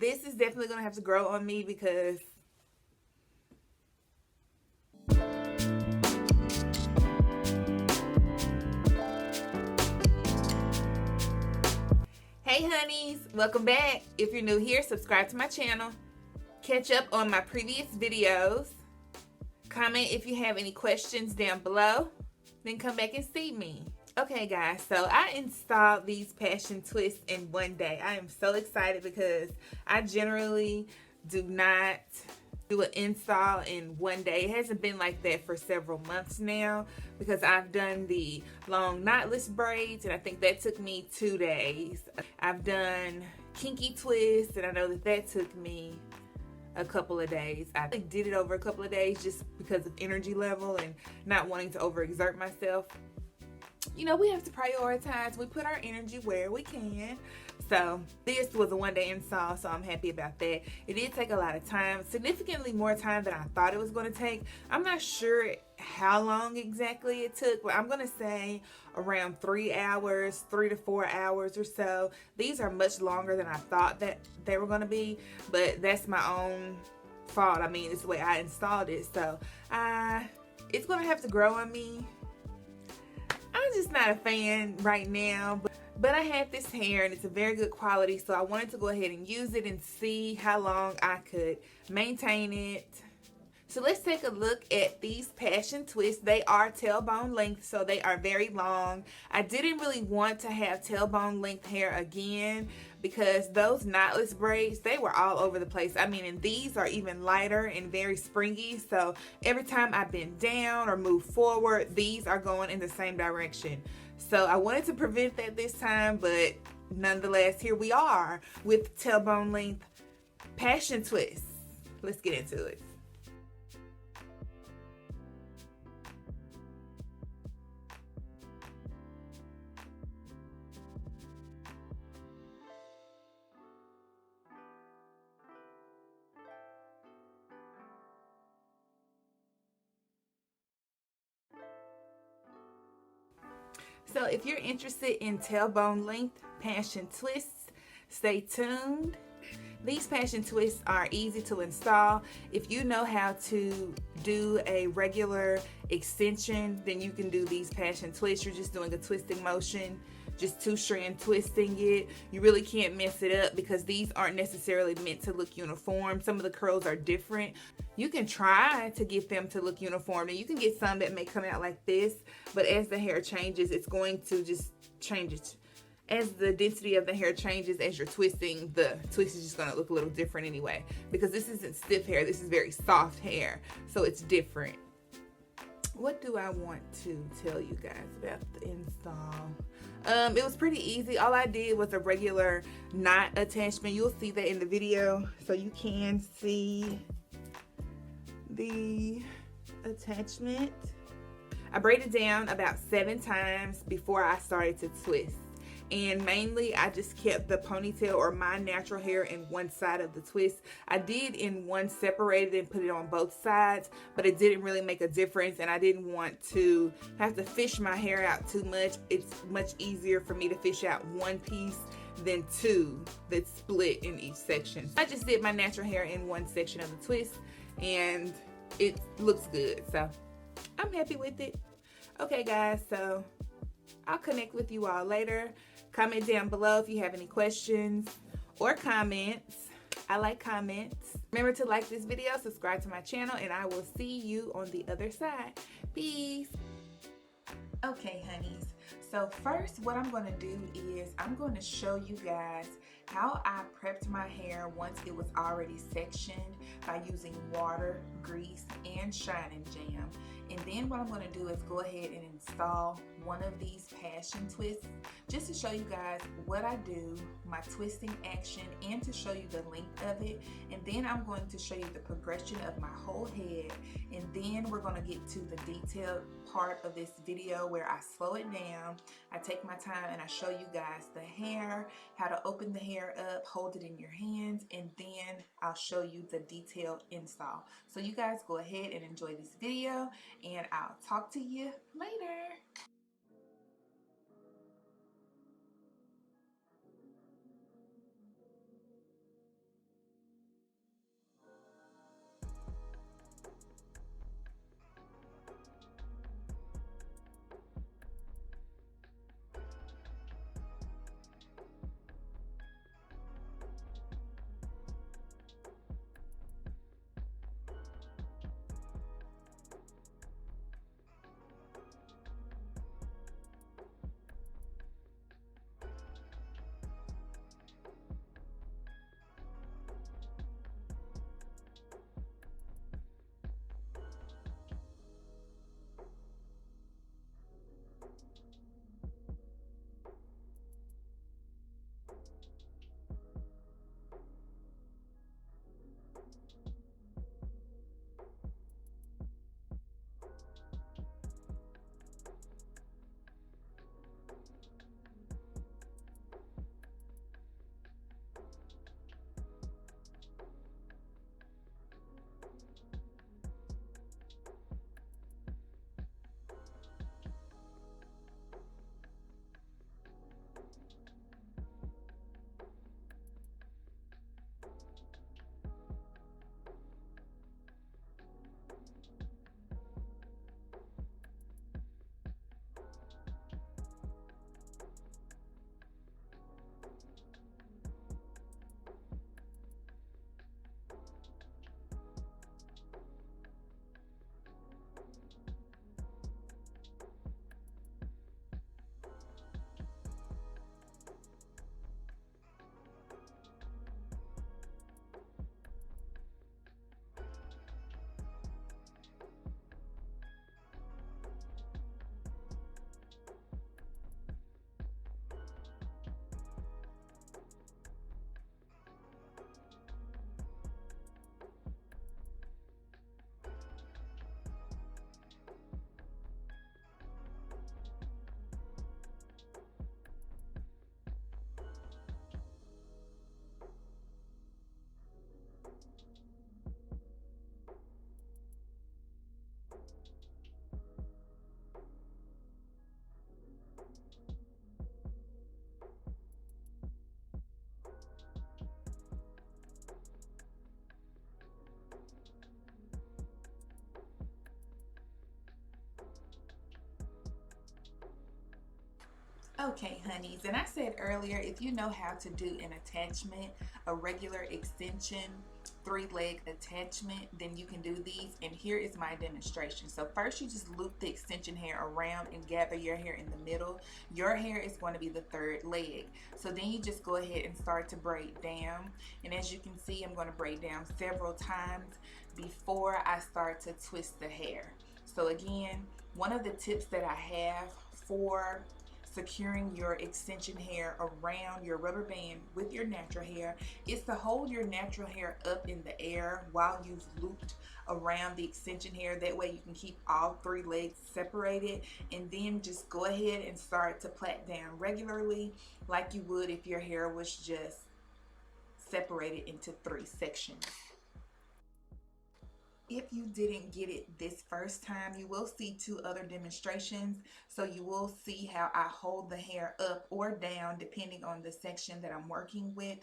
this is definitely going to have to grow on me because hey honeys, welcome back. If you're new here, subscribe to my channel. Catch up on my previous videos. Comment if you have any questions down below. Then come back and see me. Okay guys, so I installed these passion twists in one day. I am so excited because I generally do not do an install in one day. It hasn't been like that for several months now because I've done the long knotless braids and I think that took me 2 days. I've done kinky twists and I know that took me a couple of days. I did it over a couple of days just because of energy level and not wanting to overexert myself. You know, we have to prioritize. We put our energy where we can. So this was a one-day install, so I'm happy about that. It did take a lot of time, significantly more time than I thought it was going to take. I'm not sure how long exactly it took, but I'm going to say around 3 hours, 3 to 4 hours or so. These are much longer than I thought that they were going to be, but that's my own fault. I mean, it's the way I installed it, so it's going to have to grow on me. I'm just not a fan right now, but I had this hair and it's a very good quality, so I wanted to go ahead and use it and see how long I could maintain it. So let's take a look at these passion twists. They are tailbone length, so they are very long. I didn't really want to have tailbone length hair again because those knotless braids, they were all over the place. I mean, and these are even lighter and very springy, so every time I bend down or move forward, these are going in the same direction. So I wanted to prevent that this time, but nonetheless, here we are with tailbone length passion twists. Let's get into it. So if you're interested in tailbone length passion twists, stay tuned. These passion twists are easy to install. If you know how to do a regular extension, then you can do these passion twists. You're just doing a twisting motion, just 2-strand twisting it. You really can't mess it up because these aren't necessarily meant to look uniform. Some of the curls are different. You can try to get them to look uniform, and you can get some that may come out like this, but as the hair changes, it's going to just change it. As the density of the hair changes as you're twisting, the twist is just going to look a little different anyway, because this isn't stiff hair, this is very soft hair, so it's different. What do I want to tell you guys about the install? It was pretty easy. All I did was a regular knot attachment. You'll see that in the video, so you can see the attachment. I braided down about 7 times before I started to twist. And mainly I just kept the ponytail or my natural hair in one side of the twist. I did in one separated and put it on both sides, but it didn't really make a difference, and I didn't want to have to fish my hair out too much. It's much easier for me to fish out one piece than 2 that's split in each section. I just did my natural hair in one section of the twist and it looks good, so I'm happy with it. Okay guys, so I'll connect with you all later. Comment down below if you have any questions or comments. I like comments. Remember to like this video, subscribe to my channel, and I will see you on the other side. Peace. Okay, honeys. So first, what I'm going to do is I'm going to show you guys how I prepped my hair once it was already sectioned by using water, grease, and shining jam. And then what I'm going to do is go ahead and install one of these passion twists just to show you guys what I do, my twisting action, and to show you the length of it. And then I'm going to show you the progression of my whole head. And then we're going to get to the detailed part of this video where I slow it down, I take my time, and I show you guys the hair, how to open the hair up, hold it in your hands, and then I'll show you the detailed install. So you guys go ahead and enjoy this video, and I'll talk to you later. Okay, honeys, and I said earlier, if you know how to do an attachment, a regular extension, 3-leg attachment, then you can do these. And here is my demonstration. So first you just loop the extension hair around and gather your hair in the middle. Your hair is going to be the 3rd leg. So then you just go ahead and start to braid down. And as you can see, I'm going to braid down several times before I start to twist the hair. So again, one of the tips that I have for securing your extension hair around your rubber band with your natural hair is to hold your natural hair up in the air while you've looped around the extension hair. That way you can keep all 3 legs separated, and then just go ahead and start to plait down regularly like you would if your hair was just separated into 3 sections. If you didn't get it this first time, you will see 2 other demonstrations. So you will see how I hold the hair up or down depending on the section that I'm working with.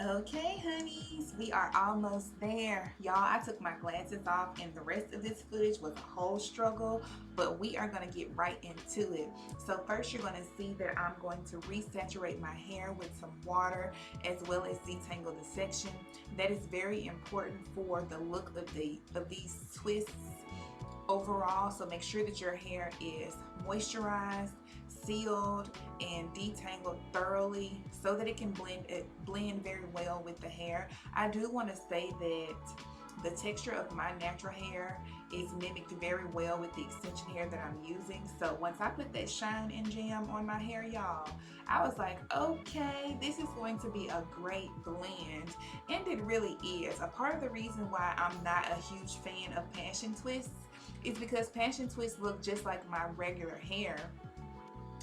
Okay, honeys, we are almost there. Y'all, I took my glasses off and the rest of this footage was a whole struggle, but we are going to get right into it. So first you're going to see that I'm going to resaturate my hair with some water as well as detangle the section. That is very important for the look of these twists overall. So make sure that your hair is moisturized, sealed, and detangled thoroughly so that it can blend very well with the hair. I do want to say that the texture of my natural hair is mimicked very well with the extension hair that I'm using. So once I put that shine and jam on my hair, y'all, I was like, okay, this is going to be a great blend. And it really is. A part of the reason why I'm not a huge fan of passion twists is because passion twists look just like my regular hair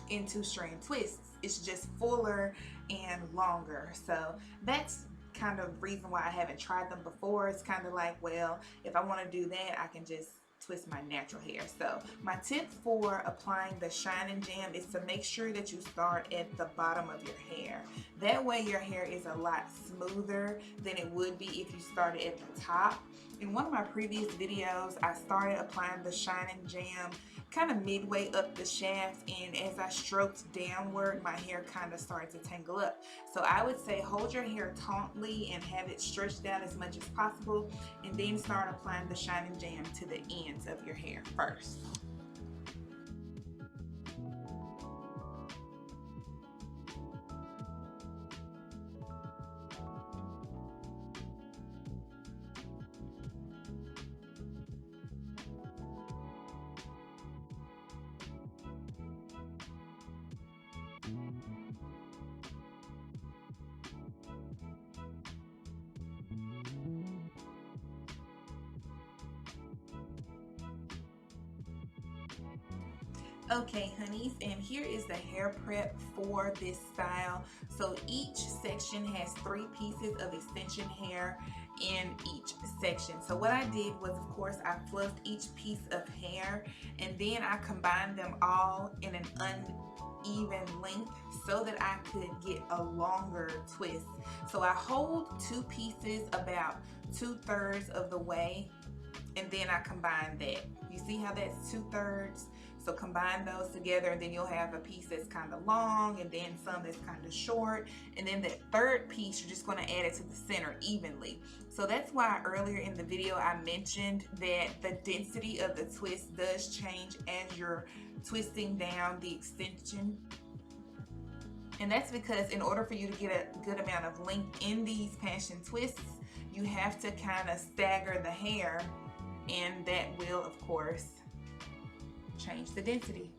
in 2-strand twists. It's just fuller and longer. So that's kind of reason why I haven't tried them before. It's kind of like, well, if I want to do that, I can just twist my natural hair. So my tip for applying the shine and jam is to make sure that you start at the bottom of your hair. That way your hair is a lot smoother than it would be if you started at the top. In one of my previous videos, I started applying the shine and jam kind of midway up the shaft, and as I stroked downward, my hair kind of started to tangle up. So I would say hold your hair tautly and have it stretched out as much as possible, and then start applying the shine and jam to the ends of your hair first. Okay, honeys, and here is the hair prep for this style. So each section has 3 pieces of extension hair in each section. So what I did was, of course, I fluffed each piece of hair, and then I combined them all in an uneven length so that I could get a longer twist. So I hold 2 pieces about 2/3 of the way, and then I combine that. You see how that's 2/3? So combine those together, and then you'll have a piece that's kind of long and then some that's kind of short. And then that third piece, you're just going to add it to the center evenly. So that's why earlier in the video I mentioned that the density of the twist does change as you're twisting down the extension. And that's because in order for you to get a good amount of length in these passion twists, you have to kind of stagger the hair, and that will, of course, change the density.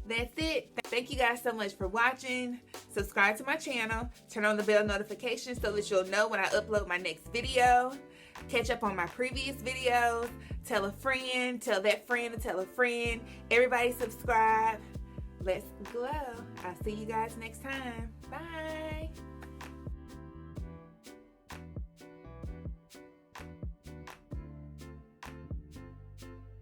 That's it. Thank you guys so much for watching. Subscribe to my channel. Turn on the bell notification so that you'll know when I upload my next video. Catch up on my previous videos. Tell a friend. Tell that friend to tell a friend. Everybody subscribe. Let's glow. I'll see you guys next time. Bye.